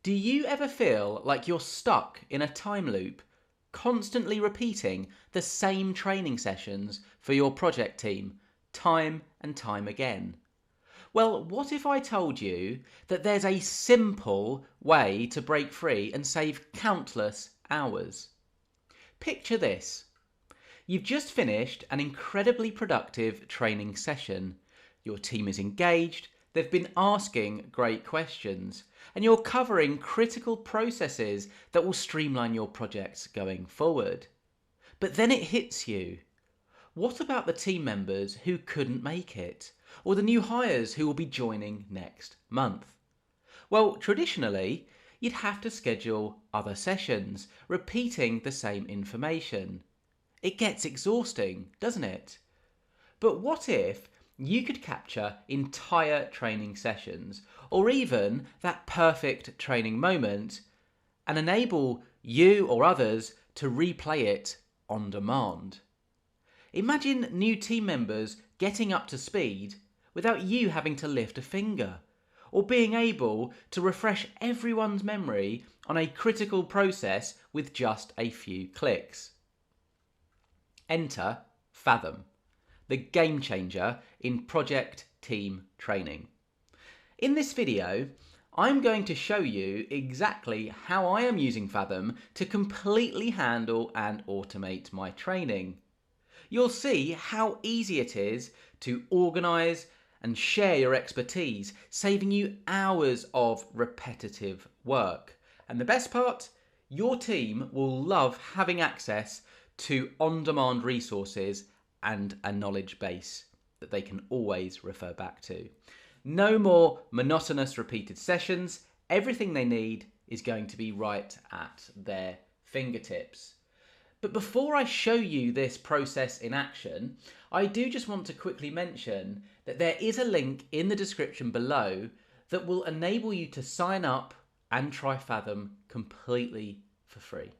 Do you ever feel like you're stuck in a time loop, constantly repeating the same training sessions for your project team, time and time again? Well, what if I told you that there's a simple way to break free and save countless hours? Picture this. You've just finished an incredibly productive training session. Your team is engaged, they've been asking great questions, and you're covering critical processes that will streamline your projects going forward. But then it hits you. What about the team members who couldn't make it? Or the new hires who will be joining next month? Well, traditionally, you'd have to schedule other sessions, repeating the same information. It gets exhausting, doesn't it? But what if you could capture entire training sessions, or even that perfect training moment, and enable you or others to replay it on demand? Imagine new team members getting up to speed without you having to lift a finger, or being able to refresh everyone's memory on a critical process with just a few clicks. Enter Fathom, the game changer in project team training. In this video, I'm going to show you exactly how I am using Fathom to completely handle and automate my training. You'll see how easy it is to organise and share your expertise, saving you hours of repetitive work. And the best part, your team will love having access to on-demand resources and a knowledge base that they can always refer back to. No more monotonous repeated sessions. Everything they need is going to be right at their fingertips. But before I show you this process in action, I do just want to quickly mention that there is a link in the description below that will enable you to sign up and try Fathom completely for free.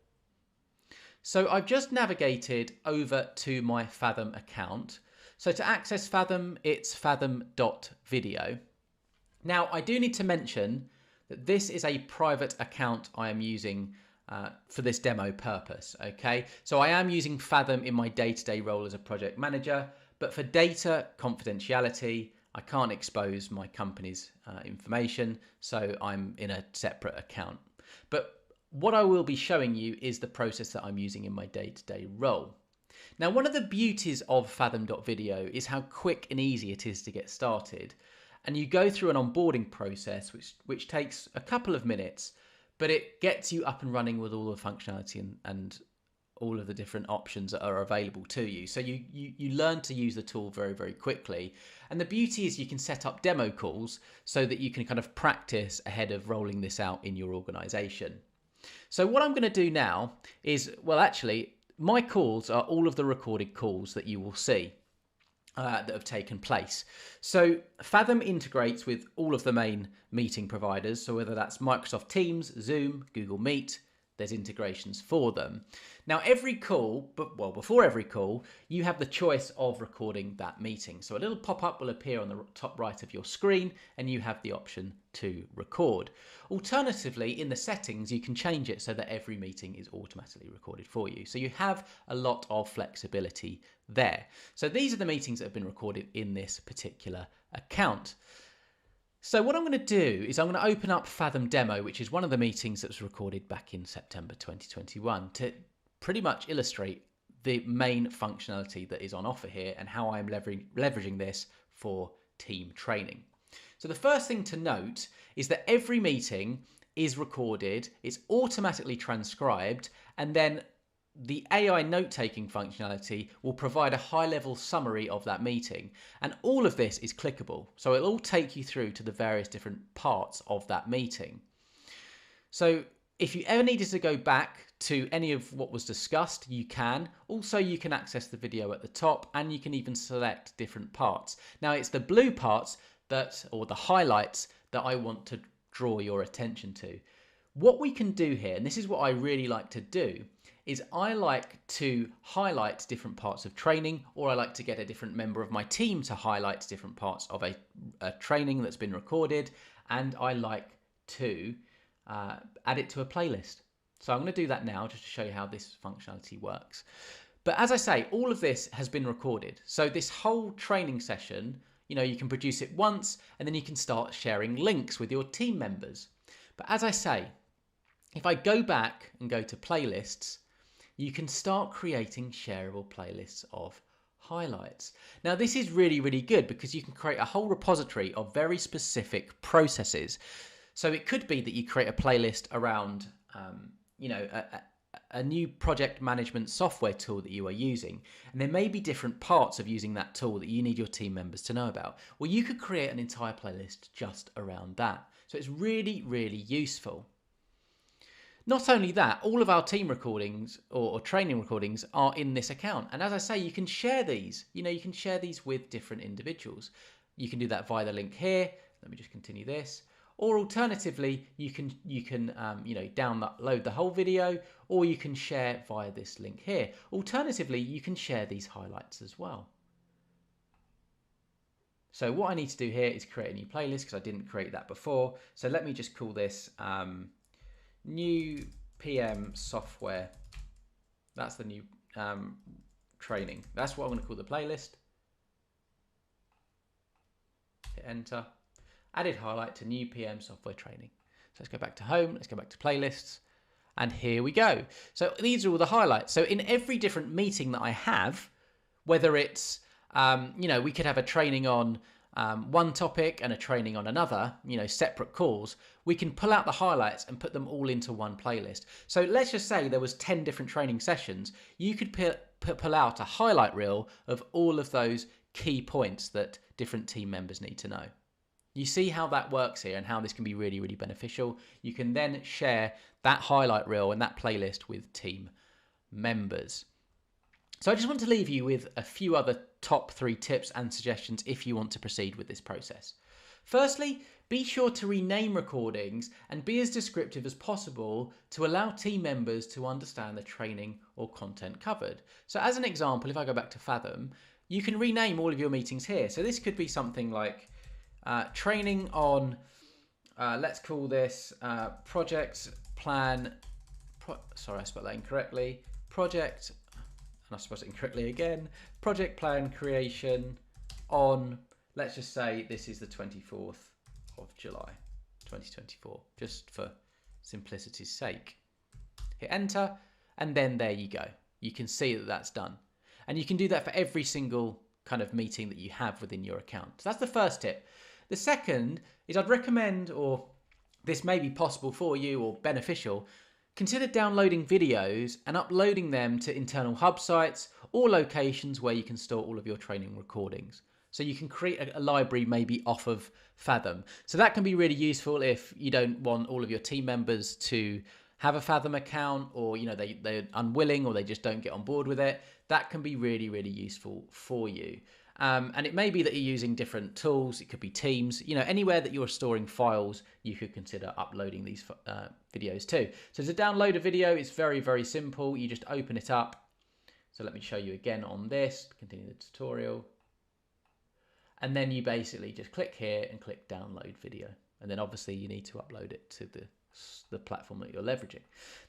So I've just navigated over to my Fathom account. So to access Fathom, it's Fathom.Video. Now, I do need to mention that this is a private account I am using for this demo purpose, okay? So I am using Fathom in my day-to-day role as a project manager, but for data confidentiality, I can't expose my company's information, so I'm in a separate account. But what I will be showing you is the process that I'm using in my day-to-day role. Now, one of the beauties of Fathom.Video is how quick and easy it is to get started. And you go through an onboarding process which takes a couple of minutes, but it gets you up and running with all the functionality and all of the different options that are available to you. So you learn to use the tool very, very quickly. And the beauty is you can set up demo calls so that you can kind of practice ahead of rolling this out in your organization. So what I'm going to do now is, well, actually, my calls are all of the recorded calls that you will see that have taken place. So Fathom integrates with all of the main meeting providers. So whether that's Microsoft Teams, Zoom, Google Meet, there's integrations for them. Now every call, before every call, you have the choice of recording that meeting. So a little pop-up will appear on the top right of your screen and you have the option to record. Alternatively, in the settings, you can change it so that every meeting is automatically recorded for you. So you have a lot of flexibility there. So these are the meetings that have been recorded in this particular account. So what I'm going to do is I'm going to open up Fathom Demo, which is one of the meetings that was recorded back in September 2021, to pretty much illustrate the main functionality that is on offer here and how I'm leveraging this for team training. So the first thing to note is that every meeting is recorded, it's automatically transcribed, and then the AI note-taking functionality will provide a high-level summary of that meeting. And all of this is clickable. So it'll all take you through to the various different parts of that meeting. So if you ever needed to go back to any of what was discussed, you can. Also, you can access the video at the top and you can even select different parts. Now, it's the blue parts or the highlights that I want to draw your attention to. What we can do here, and this is what I really like to do, is I like to highlight different parts of training, or I like to get a different member of my team to highlight different parts of a training that's been recorded, and I like to add it to a playlist. So I'm going to do that now just to show you how this functionality works. But as I say, all of this has been recorded. So this whole training session, you can produce it once and then you can start sharing links with your team members. But as I say, if I go back and go to playlists, you can start creating shareable playlists of highlights. Now this is really, really good because you can create a whole repository of very specific processes. So it could be that you create a playlist around, a new project management software tool that you are using. And there may be different parts of using that tool that you need your team members to know about. Well, you could create an entire playlist just around that. So it's really, really useful. Not only that, all of our team recordings or training recordings are in this account. And as I say, you can share these. You can share these with different individuals. You can do that via the link here. Let me just continue this. Or alternatively, you can download the whole video, or you can share via this link here. Alternatively, you can share these highlights as well. So what I need to do here is create a new playlist because I didn't create that before. So let me just call this new PM software. That's the new training. That's what I'm going to call the playlist. Hit enter. Added highlight to new PM software training. So let's go back to home. Let's go back to playlists. And here we go. So these are all the highlights. So in every different meeting that I have, whether it's, we could have a training on one topic and a training on another, separate calls, we can pull out the highlights and put them all into one playlist. So let's just say there was 10 different training sessions. You could pull out a highlight reel of all of those key points that different team members need to know. You see how that works here and how this can be really, really beneficial. You can then share that highlight reel and that playlist with team members. So I just want to leave you with a few other top 3 tips and suggestions if you want to proceed with this process. Firstly, be sure to rename recordings and be as descriptive as possible to allow team members to understand the training or content covered. So as an example, if I go back to Fathom, you can rename all of your meetings here. So this could be something like training on, let's call this project plan, sorry, I spelled that incorrectly, project, and I spelled it incorrectly again, project plan creation on, let's just say this is the 24th of July, 2024, just for simplicity's sake. Hit enter, and then there you go. You can see that that's done. And you can do that for every single kind of meeting that you have within your account. So that's the first tip. The second is I'd recommend, or this may be possible for you or beneficial, consider downloading videos and uploading them to internal hub sites or locations where you can store all of your training recordings. So you can create a library maybe off of Fathom. So that can be really useful if you don't want all of your team members to have a Fathom account, or they're unwilling, or they just don't get on board with it. That can be really, really useful for you. And it may be that you're using different tools. It could be Teams, anywhere that you're storing files, you could consider uploading these videos too. So to download a video, it's very, very simple. You just open it up. So let me show you again on this, continue the tutorial. And then you basically just click here and click download video. And then obviously you need to upload it to the platform that you're leveraging.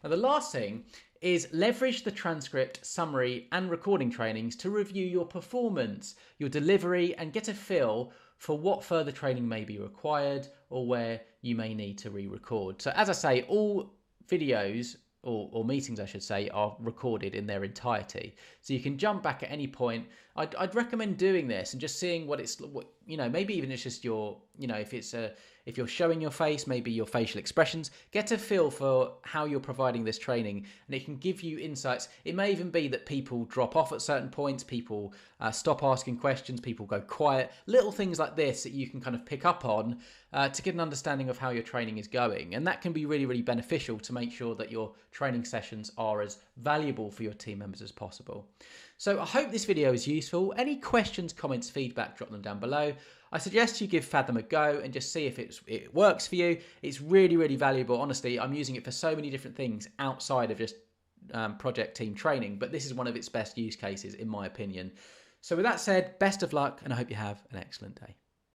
Now the last thing is leverage the transcript, summary and recording trainings to review your performance, your delivery, and get a feel for what further training may be required or where you may need to re-record. So as I say, all videos or meetings I should say are recorded in their entirety, so you can jump back at any point. I'd recommend doing this and just seeing what maybe even it's just your, if you're showing your face, maybe your facial expressions, get a feel for how you're providing this training, and it can give you insights. It may even be that people drop off at certain points, people stop asking questions, people go quiet, little things like this that you can kind of pick up on to get an understanding of how your training is going. And that can be really, really beneficial to make sure that your training sessions are as valuable for your team members as possible. So I hope this video is useful. Any questions, comments, feedback, drop them down below. I suggest you give Fathom a go and just see if it works for you. It's really, really valuable. Honestly, I'm using it for so many different things outside of just project team training, but this is one of its best use cases in my opinion. So with that said, best of luck, and I hope you have an excellent day.